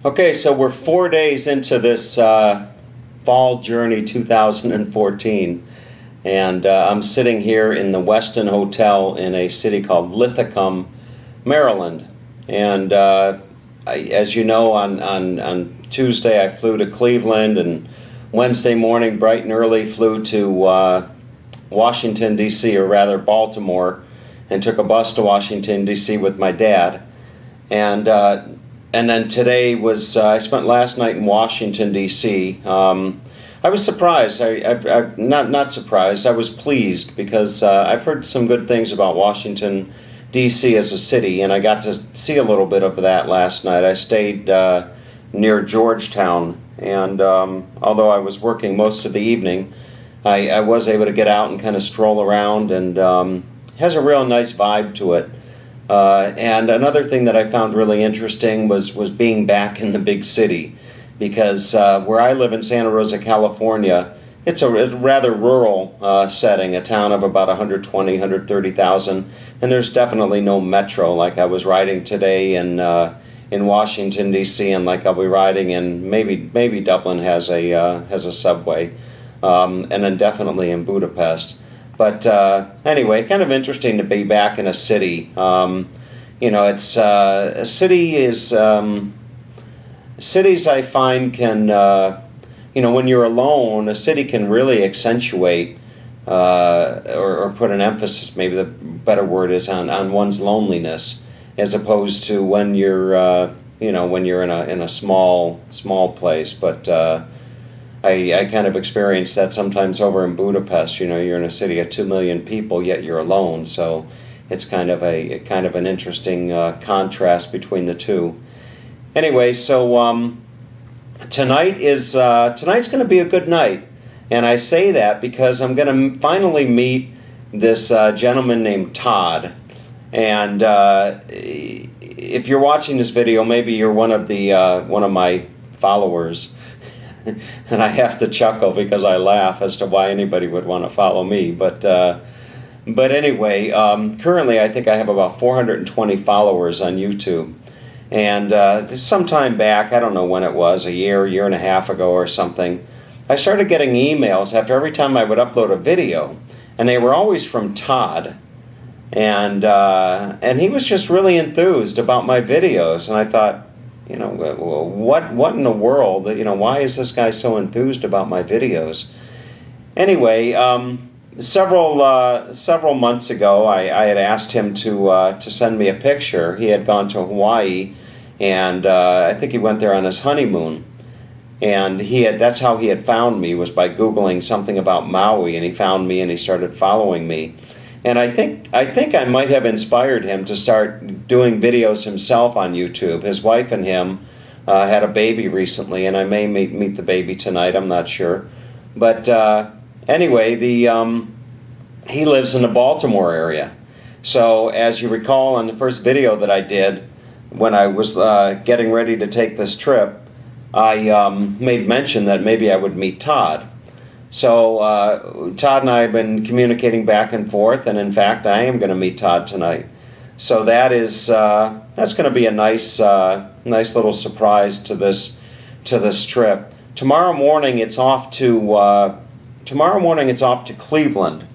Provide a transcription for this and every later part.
Okay, so we're 4 days into this Fall Journey 2014, and I'm sitting here in the Westin Hotel in a city called Lithicum, Maryland. And as you know, on Tuesday I flew to Cleveland, and Wednesday morning, bright and early, flew to Washington, D.C., or rather Baltimore, and took a bus to Washington, D.C. with my dad. And then today was, I spent last night in Washington, D.C. I was surprised. Not surprised. I was pleased because I've heard some good things about Washington, D.C. as a city, and I got to see a little bit of that last night. I stayed near Georgetown, and although I was working most of the evening, I was able to get out and kind of stroll around, and has a real nice vibe to it. And another thing that I found really interesting was being back in the big city, because where I live in Santa Rosa, California, it's a rather rural setting, a town of about 120, 130,000, and there's definitely no metro like I was riding today in Washington, D.C., and like I'll be riding in maybe Dublin has a subway, and then definitely in Budapest. But anyway, kind of interesting to be back in a city. It's a city is cities I find can when you're alone, a city can really accentuate or put an emphasis. Maybe the better word is on one's loneliness, as opposed to when you're when you're in a small place. But I kind of experienced that sometimes over in Budapest. You're in a city of 2 million people, yet you're alone. So it's kind of an interesting contrast between the two. Anyway, so tonight's going to be a good night, and I say that because I'm going to finally meet this gentleman named Todd. And if you're watching this video, maybe you're one of my followers. And I have to chuckle because I laugh as to why anybody would want to follow me. But anyway, currently I think I have about 420 followers on YouTube. And some time back, I don't know when it was, a year and a half ago or something, I started getting emails after every time I would upload a video. And they were always from Todd. And he was just really enthused about my videos. And I thought, what in the world, why is this guy so enthused about my videos? Anyway, several months ago, I had asked him to send me a picture. He had gone to Hawaii, and I think he went there on his honeymoon. And that's how he had found me, was by Googling something about Maui, and he found me and he started following me. And I think I might have inspired him to start doing videos himself on YouTube. His wife and him had a baby recently, and I may meet the baby tonight. I'm not sure. But anyway, he lives in the Baltimore area. So as you recall, on the first video that I did when I was getting ready to take this trip, I made mention that maybe I would meet Todd. So Todd and I have been communicating back and forth, and in fact, I am going to meet Todd tonight. So that's going to be a nice little surprise to this trip. Tomorrow morning it's off to Cleveland,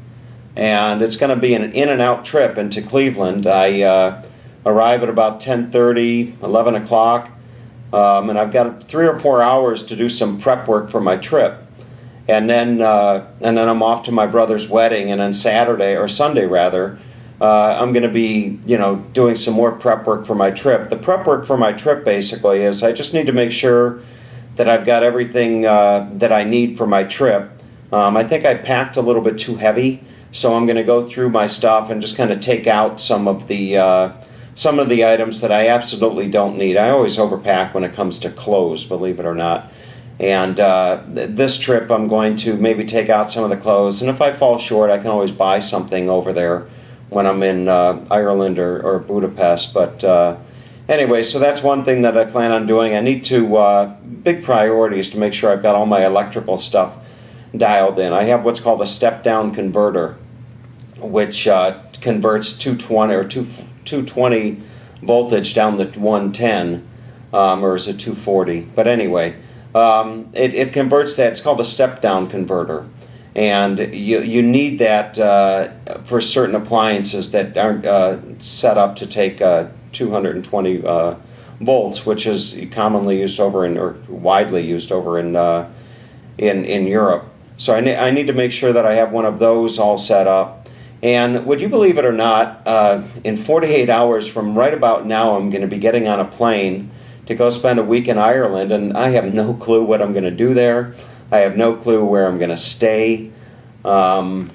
and it's going to be an in and out trip into Cleveland. I arrive at about 10:30, 11 o'clock, and I've got 3 or 4 hours to do some prep work for my trip. And then I'm off to my brother's wedding, and on Saturday, or Sunday rather, I'm going to be, doing some more prep work for my trip. The prep work for my trip basically is I just need to make sure that I've got everything that I need for my trip. I think I packed a little bit too heavy, so I'm going to go through my stuff and just kind of take out some of the items that I absolutely don't need. I always overpack when it comes to clothes, believe it or not. And this trip I'm going to maybe take out some of the clothes, and if I fall short I can always buy something over there when I'm in Ireland or Budapest. But anyway, so that's one thing that I plan on doing. I need to, big priority is to make sure I've got all my electrical stuff dialed in. I have what's called a step-down converter, which converts 220 voltage down to 110. or is it 240? But anyway, it converts that. It's called a step-down converter. And you need that for certain appliances that aren't set up to take 220 volts, which is commonly used over in, or widely used over in Europe. So I need to make sure that I have one of those all set up. And would you believe it or not, in 48 hours from right about now, I'm going to be getting on a plane to go spend a week in Ireland, and I have no clue what I'm going to do there. I have no clue where I'm going to stay. So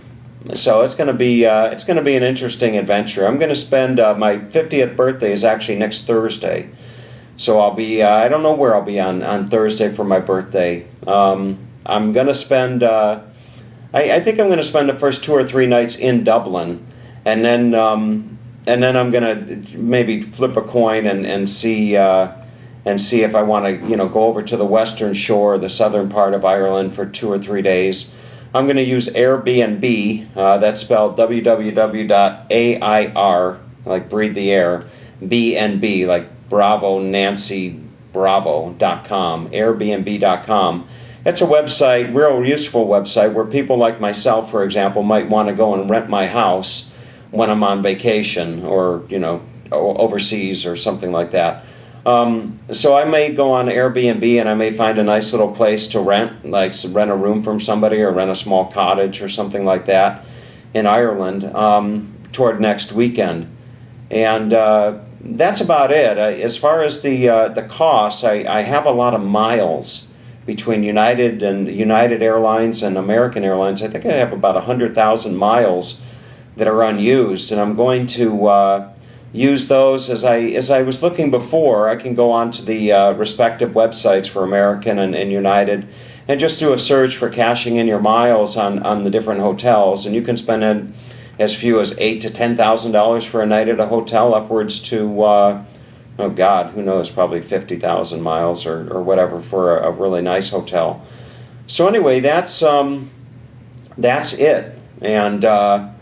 it's going to be an interesting adventure. I'm going to spend my 50th birthday is actually next Thursday, so I'll be I don't know where I'll be on Thursday for my birthday. I'm going to spend I think I'm going to spend the first 2 or 3 nights in Dublin, and then I'm going to maybe flip a coin and see if I want to go over to the western shore, the southern part of Ireland for 2 or 3 days. I'm going to use Airbnb. That's spelled www.air, like breathe the air, BNB, like Bravo Nancy Bravo.com, Airbnb.com. It's a website, real useful website, where people like myself, for example, might want to go and rent my house when I'm on vacation or overseas or something like that. So I may go on Airbnb and I may find a nice little place to rent, like rent a room from somebody or rent a small cottage or something like that in Ireland toward next weekend. And that's about it. As far as the cost, I have a lot of miles between United Airlines and American Airlines. I think I have about 100,000 miles that are unused, and I'm going to use those as I was looking before. I can go on to the respective websites for American and United and just do a search for cashing in your miles on the different hotels, and you can spend as few as $8,000 to $10,000 for a night at a hotel, upwards to oh God, who knows, probably 50,000 miles or whatever for a really nice hotel. So anyway, that's it. And I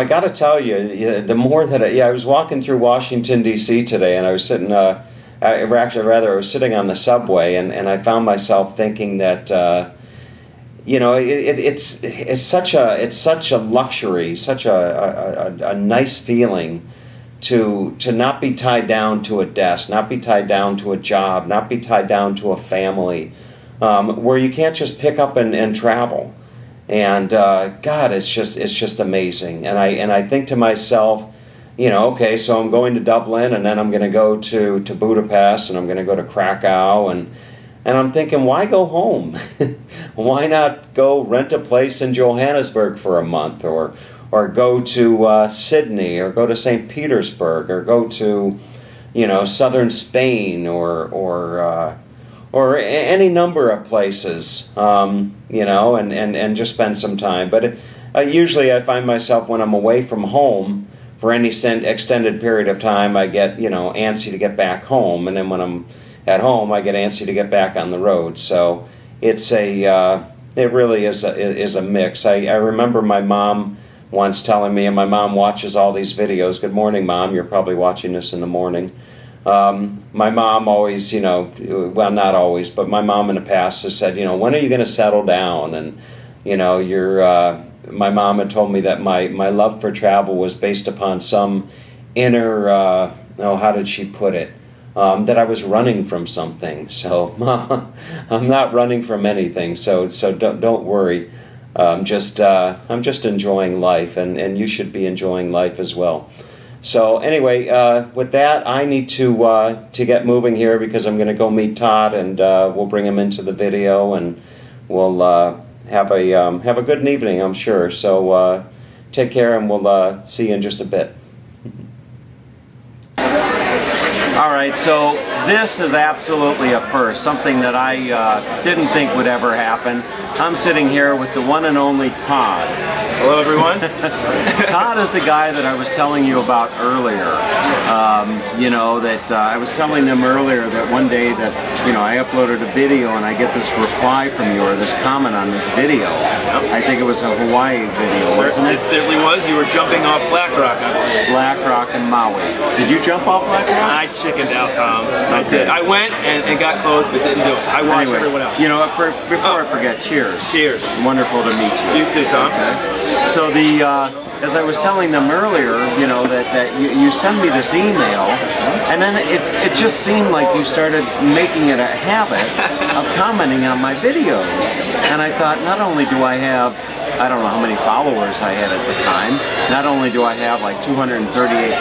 got to tell you, the more that I was walking through Washington D.C. today, and I was sitting, I was sitting on the subway, and I found myself thinking that, it's such a luxury, such a nice feeling to not be tied down to a desk, not be tied down to a job, not be tied down to a family, where you can't just pick up and travel. And God, it's just amazing. And I think to myself, okay, so I'm going to Dublin, and then I'm going to go to Budapest, and I'm going to go to Krakow, and I'm thinking, why go home? Why not go rent a place in Johannesburg for a month, or go to Sydney, or go to St. Petersburg, or go to southern Spain, or any number of places, and just spend some time. But usually I find myself, when I'm away from home for any extended period of time, I get, antsy to get back home. And then when I'm at home, I get antsy to get back on the road. So it really is a mix. I remember my mom once telling me, and my mom watches all these videos. Good morning, Mom. You're probably watching this in the morning. My mom always, well, not always, but my mom in the past has said, when are you going to settle down? And, my mom had told me that my love for travel was based upon some inner, how did she put it? That I was running from something. So, Mom, I'm not running from anything. So don't worry. I'm just enjoying life, and you should be enjoying life as well. So anyway, with that, I need to get moving here, because I'm going to go meet Todd, and we'll bring him into the video, and we'll have a good evening, I'm sure. So take care, and we'll see you in just a bit. All right, so this is absolutely a first, something that I didn't think would ever happen. I'm sitting here with the one and only Todd. Hello, everyone. Todd is the guy that I was telling you about earlier. You know, that I was telling them earlier that one day that, you know, I uploaded a video and I get this reply from you, or this comment on this video. Yep. I think it was a Hawaii video, wasn't it? It certainly was. You were jumping off Black Rock, I believe. Black Rock and Maui. Did you jump off Black Rock? I chickened out, Tom. I did. I went and got close, but didn't do it. I watched everyone else. You know, before I forget, cheers. Cheers. Wonderful to meet you. You too, Tom. Okay. So as I was telling them earlier, you know, that you send me this email, and then it just seemed like you started making it a habit of commenting on my videos. And I thought, not only do I have, I don't know how many followers I had at the time, not only do I have like 238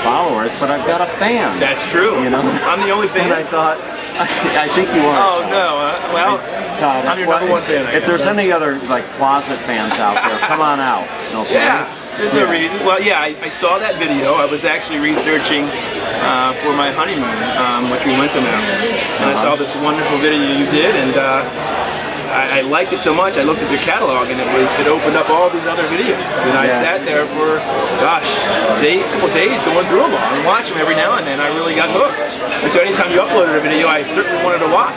followers, but I've got a fan. That's true. You know? I'm the only fan. And I thought, I think you are. Oh, no. Well, Todd, I'm your number one fan, I If guess. there's any other like closet fans out there, come on out. Okay? Yeah. There's no reason. Well, yeah, I saw that video. I was actually researching for my honeymoon, which we went to Maryland. And I saw this wonderful video you did, and I liked it so much. I looked at your catalog, and it opened up all these other videos. And I sat there for, gosh, a couple days going through them all and watch them every now and then. I really got hooked. And so anytime you uploaded a video, I certainly wanted to watch.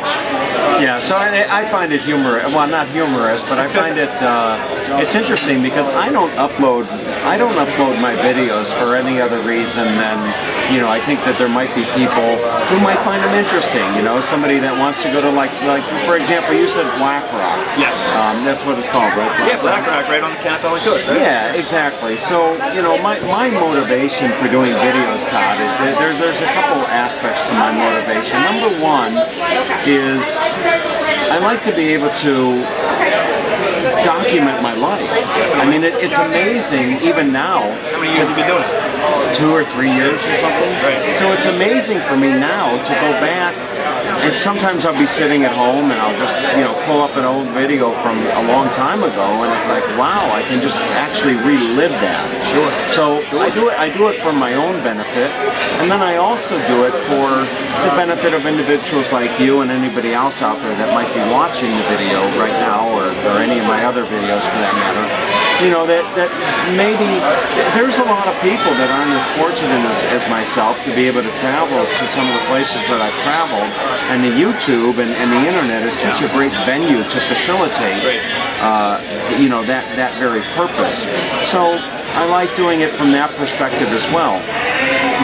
Yeah, so I find it humorous. Well, not humorous, but I find it it's interesting because I don't upload my videos for any other reason than, you know, I think that there might be people who might find them interesting. You know, somebody that wants to go to like for example, you said Black Rock. Yes. That's what it's called, right? Black Rock, right on the Canton coast, right? Yeah, exactly. So, you know, my motivation for doing videos, Todd, is that there's a couple aspects to my motivation. Number one is I like to be able to document my life. I mean, it's amazing even now. How many years have you been doing it? 2 or 3 years or something. Right. So it's amazing for me now to go back, and sometimes I'll be sitting at home and I'll just, you know, pull up an old video from a long time ago, and it's like, wow, I can just actually relive that. Sure. So I do it for my own benefit, and then I also do it for the benefit of individuals like you and anybody else out there that might be watching the video right now, or any of my other videos for that matter. You know, that maybe there's a lot of people that aren't as fortunate as myself to be able to travel to some of the places that I've traveled, and the YouTube and the internet is such a great venue to facilitate, you know, that very purpose. So I like doing it from that perspective as well.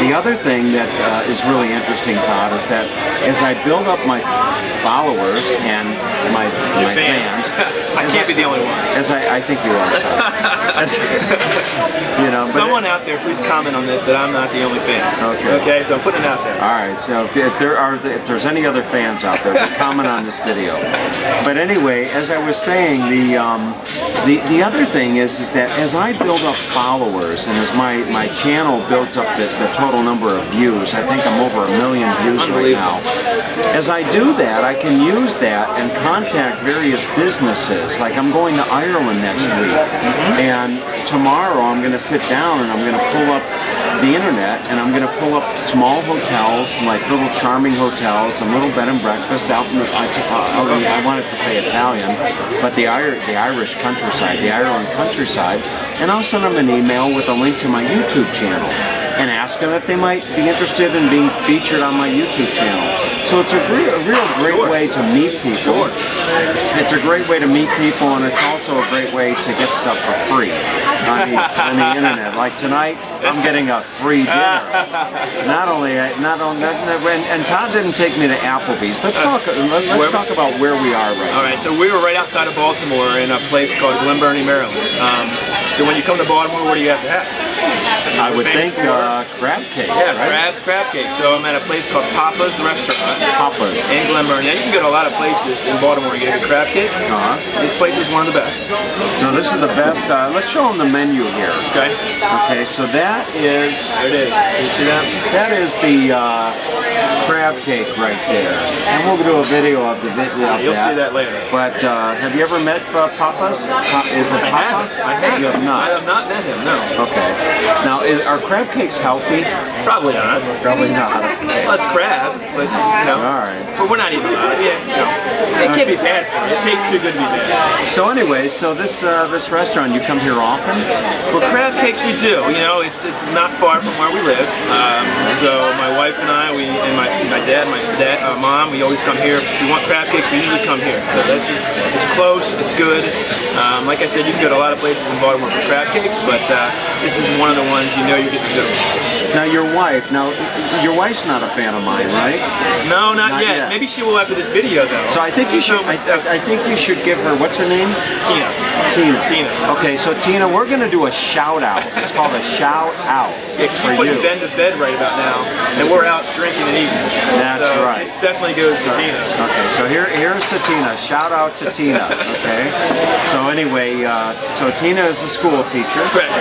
The other thing that is really interesting, Todd, is that as I build up my followers and my fans, I can't be the only one. as I think you are, Todd. You know, but someone out there, please comment on this that I'm not the only fan. Okay. Okay, so I'm putting it out there. All right. So if there's any other fans out there, comment on this video. But anyway, as I was saying, the other thing is that as I build up followers and as my channel builds up the total number of views, I think I'm over 1 million views right now. As I do that, I can use that and contact various businesses. Like I'm going to Ireland next week, and tomorrow I'm going to sit down and I'm going to pull up the internet and I'm going to pull up small hotels, like little charming hotels, some little bed and breakfast out in the, I wanted to say Italian, but the Irish countryside, the Ireland countryside, and I'll send them an email with a link to my YouTube channel and ask them if they might be interested in being featured on my YouTube channel. So it's a real great way to meet people. It's a great way to meet people, and it's also a great way to get stuff for free on the internet. Like tonight, I'm getting a free dinner. Not only, and Todd didn't take me to Applebee's. Let's talk about where we are right now. All right, so we were right outside of Baltimore in a place called Glen Burnie, Maryland. So when you come to Baltimore, what do you have to have? I would think Crabcakes. Yeah, right? Crabcakes. So I'm at a place called Pappas Restaurant. Pappas. In Glen Burnie. Now you can go to a lot of places in Baltimore to get a crab cake. This place is one of the best. So this is the best. Let's show them the menu here. Okay. Okay, so that is. There it is. Can you see that? That is the crab cake right there. And we'll do a video of the video of You'll see that later. But have you ever met Pappas? Is it Papa? I haven't. You have not. I have not met him, no. Okay. Now, are crab cakes healthy? Probably not. Probably not. Well, it's crab, but no. All right. But we're not eating a lot of it. Yeah, no. It can't be bad for you. It tastes too good to be bad. So anyway, so this restaurant, you come here often? For crab cakes, we do. You know, it's not far from where we live. So my wife and I, and my dad, mom, we always come here. If we want crab cakes, we usually come here. So it's close, it's good. Like I said, you can go to a lot of places in Baltimore for crab cakes, but this is one of the ones you know you get the good one. Now your wife's not a fan of mine, right? No, not yet. Maybe she will after this video, though. So I think you should. I think you should give her. What's her name? Tina. Tina. Okay, so Tina, we're gonna do a shout out. It's called a shout out. Yeah, she's putting Ben to bed right about now, and we're out drinking and eating. That's right. This definitely goes to Tina. Okay, so here's to Tina. Shout out to Tina. Okay. So anyway, so Tina is a school teacher. Correct.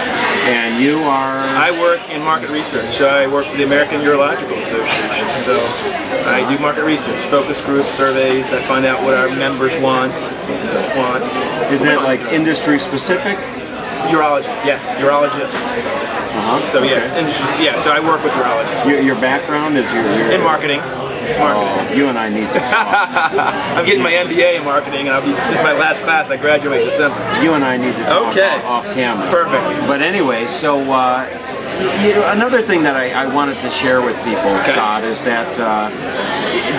And you are. I work in market research. I work for the American Urological Association. So I do market research, focus group surveys. I find out what our members want and don't want. Is that like industry specific? Urology, yes, urologist. So yes, industry. Yeah, so I work with urologists. Your background is your in marketing. Oh, you and I need to talk. I'm getting my MBA in marketing, and this is my last class. I graduate in December. You and I need to talk off camera. Perfect. But anyway, so another thing that I wanted to share with people, Todd, is that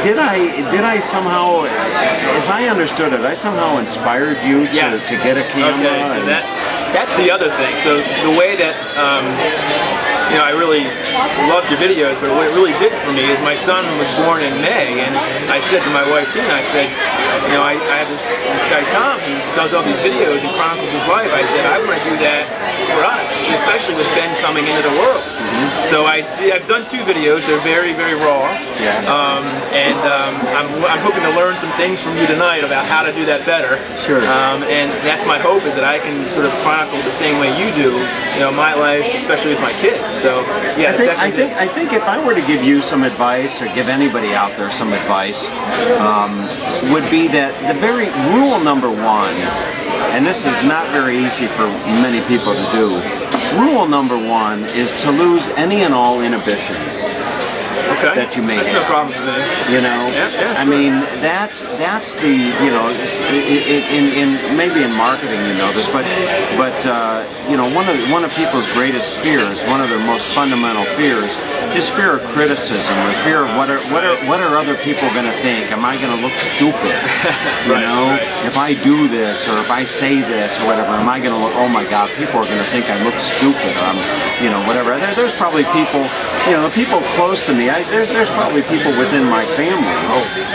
did I somehow, as I understood it, I somehow inspired you to get a camera? Okay, so that's the other thing. So the way that you know, I really loved your videos, but what it really did for me is my son was born in May, and I said to my wife Tina, I said, you know, I have this guy Tom who does all these videos and chronicles his life. I said, I want to do that for us, especially with Ben coming into the world. So I've done 2 videos. They're very, very raw. And I'm hoping to learn some things from you tonight about how to do that better. Sure. And that's my hope, is that I can sort of chronicle the same way you do, you know, my life, especially with my kids. So yeah, I think if I were to give you some advice, or give anybody out there some advice, would be that the very rule number 1, and this is not very easy for many people to do. Rule number 1 is to lose any and all inhibitions that you may have. No problem with me. You know, sure. I mean, that's the, you know, in maybe in marketing you know this, but you know, one of people's greatest fears, one of their most fundamental fears, is fear of criticism, or fear of what are other people going to think? Am I going to look stupid? You know, if I do this, or if I say this, or whatever, am I going to look? Oh my God, people are going to think I look stupid, or I'm, you know, whatever. There's probably people, you know, people close to me. There's probably people within my family,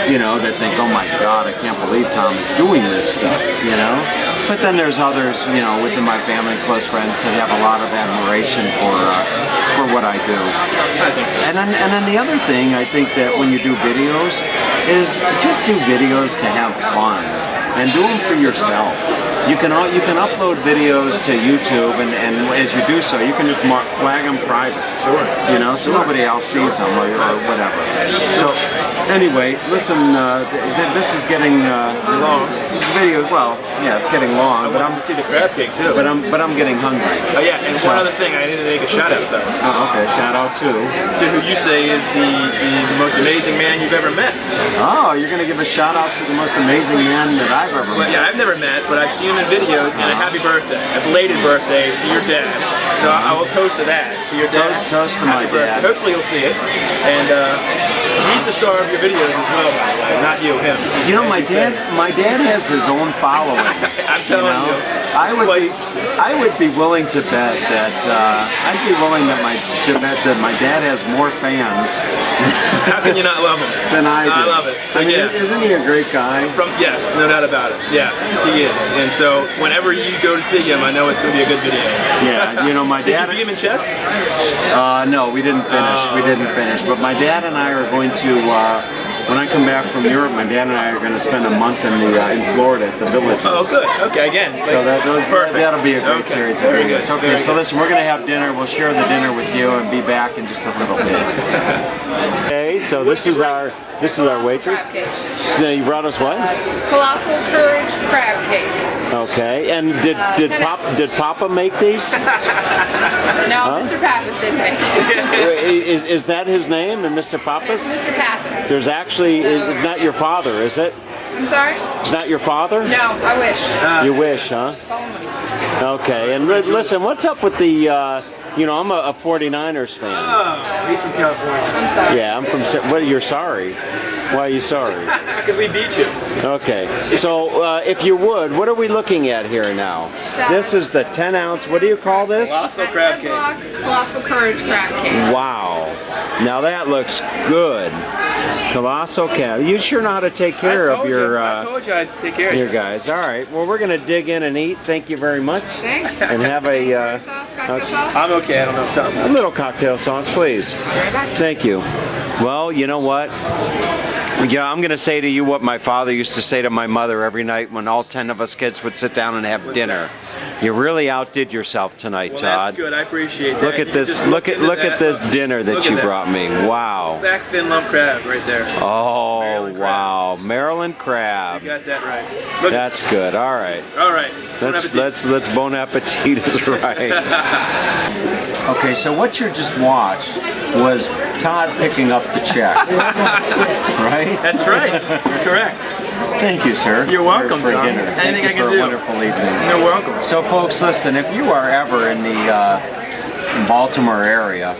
you know, that think, oh my God, I can't believe Tom is doing this stuff, you know. But then there's others, you know, within my family, close friends, that have a lot of admiration for what I do. I think so. And then the other thing, I think that when you do videos, is just do videos to have fun, and do them for yourself. You can upload videos to YouTube, and as you do so, you can just flag them private. Sure. You know, so nobody else sees them, or whatever. So anyway, listen, this is getting long. Video, well, yeah, it's getting long. I want to see the crab cake too. But I'm getting hungry. Oh yeah, and one other thing, I need to make a shout out though. Oh, okay, shout out to who you say is the most amazing man you've ever met. Oh, you're gonna give a shout out to the most amazing man that I've ever met. Yeah, I've never met, but I've seen him in videos, and a happy birthday, a belated birthday to your dad. So I will toast to that, to your dad. Toast to my dad. Hopefully you'll see it. And he's the star of your videos as well, by the way, not you, him. You know, my dad has his own following. I'm telling you. I would be willing to bet that I'd be willing that my dad has more fans. How can you not love him? Than I do. I love it. So, I mean, isn't he a great guy? Yes, no doubt about it. Yes, he is. And so whenever you go to see him, I know it's going to be a good video. Yeah, you know, my dad. Did you beat him in chess? No, we didn't finish. We didn't finish. But my dad and I are going to. When I come back from Europe, my dad and I are going to spend a month in Florida at the Villages. Oh, good. Okay, again. So that'll be a great series of Very videos. good. Okay, so listen, we're going to have dinner. We'll share the dinner with you and be back in just a little bit. Okay, so this is our waitress. So you brought us what? Colossal Courage Crab Cake. Okay, and did Papa make these? No, Mr. Pappas did make it. Is that his name, and Mr. Pappas? Mr. Pappas. There's actually it's not your father, is it? I'm sorry? It's not your father? No, I wish. You wish, huh? Okay, and listen, what's up with the? You know, I'm a 49ers fan. Oh, he's from California. I'm sorry. Yeah, I'm from. What? You're sorry? Why are you sorry? Because we beat you. Okay, so if you would, what are we looking at here now? This is the 10-ounce. What do you call this? Colossal crab cake. Colossal Courage crab cake. Wow. Now that looks good. Colossal crab. You sure know how to take care of your. I told you I'd take care of your you. guys. All right. Well, we're gonna dig in and eat. Thank you very much. Thanks. And have a. Cocktail sauce? I'm okay. I don't know something A else. little cocktail sauce, please. Right back. Thank you. Well, you know what? Yeah, I'm going to say to you what my father used to say to my mother every night when all 10 of us kids would sit down and have dinner. You really outdid yourself tonight, Well, Todd. that's good. I appreciate that. Look at You this. just Look into at this dinner that Look you at that. brought me. Wow. Back fin lump crab right there. Oh, Maryland crab. wow. Maryland crab. You got that right. Look. That's good. All right. All right. Bon Let's appetit. bon appetit is right. Okay, so what you just watched was Todd picking up the check. Right? That's right. Correct. Thank you, sir. You're welcome, for Tom. dinner. Anything Thank you I can for do. a wonderful evening. You're welcome. So, folks, listen. If you are ever in the Baltimore area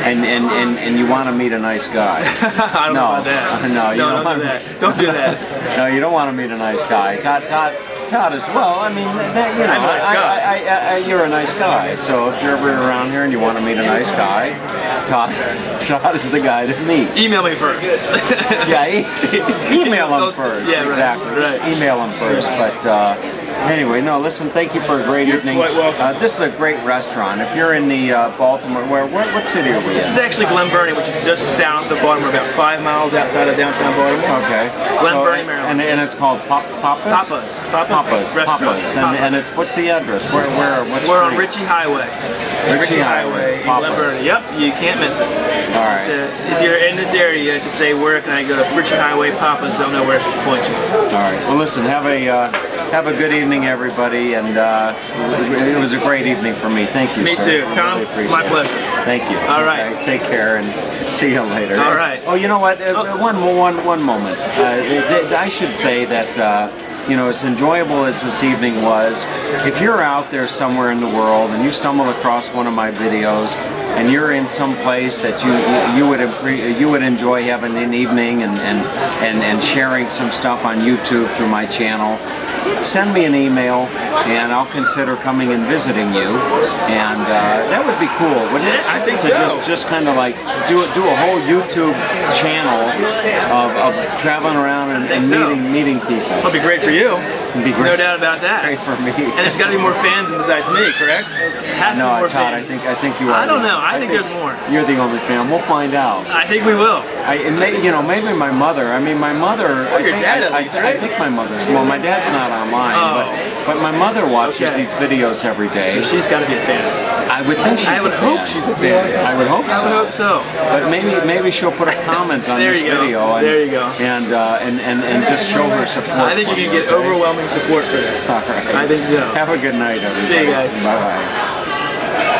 and you want to meet a nice guy, I don't know about that. No, you don't don't do that. Don't do that. No, you don't want to meet a nice guy. Todd as well. I mean, you know, I'm a nice guy. you're a nice guy. So if you're ever around here and you want to meet a nice guy, Todd is the guy to meet. Email me first. Yeah, email him first. Yeah, right, exactly. right. Email him first. But anyway, no. Listen, thank you for a great evening. quite welcome. This is a great restaurant. If you're in the Baltimore, what city are we in? This is actually Glen Burnie, which is just south of Baltimore, about 5 miles outside of downtown Baltimore. Okay. Glen Burnie, Maryland. And it's called Pappas? Pappas Restaurant. Pappas. And it's what's the address? What We're on street? Ritchie Highway. Ritchie Highway, in Glen Pappas. Burnie. Yep, you can't miss it. All right. If you're in this area, just say, where can I go? Ritchie Highway, Pappas, don't know where to point you. All right. Well, listen. Have a good evening, everybody, and it was a great evening for me. Thank you. Me sir. too, I Tom. really appreciate My it. pleasure. Thank you. All right. Okay, take care and see you later. All right. Oh, you know what? One moment. I should say that. You know, as enjoyable as this evening was, if you're out there somewhere in the world and you stumble across one of my videos and you're in some place that you would enjoy having an evening and sharing some stuff on YouTube through my channel, send me an email and I'll consider coming and visiting you, and that would be cool, wouldn't it? I think to so. just kind of like do a whole YouTube channel of traveling around and so. meeting people. That'll be great for you. It'd be great. No doubt about that. Great for me. And there's got to be more fans besides me, correct? Has to be No, more Todd, fans. I think you are. I don't know. I think there's more. You're the only fan. We'll find out. I think we will. Maybe my mother. I mean, my mother. your dad at least, I right? think my mother's. Well, my dad's not online, but my mother watches Okay. these videos every day. So she's got to be a fan. I would think she's. I would a hope fan. she's a fan. I would hope I so. would hope so. But maybe she'll put a comment on There this you go. video. And, There you go. And just show her support. I think you for can me, get okay? overwhelming support for this. All right. I think so. Have a good night, everybody. See you guys. Bye bye.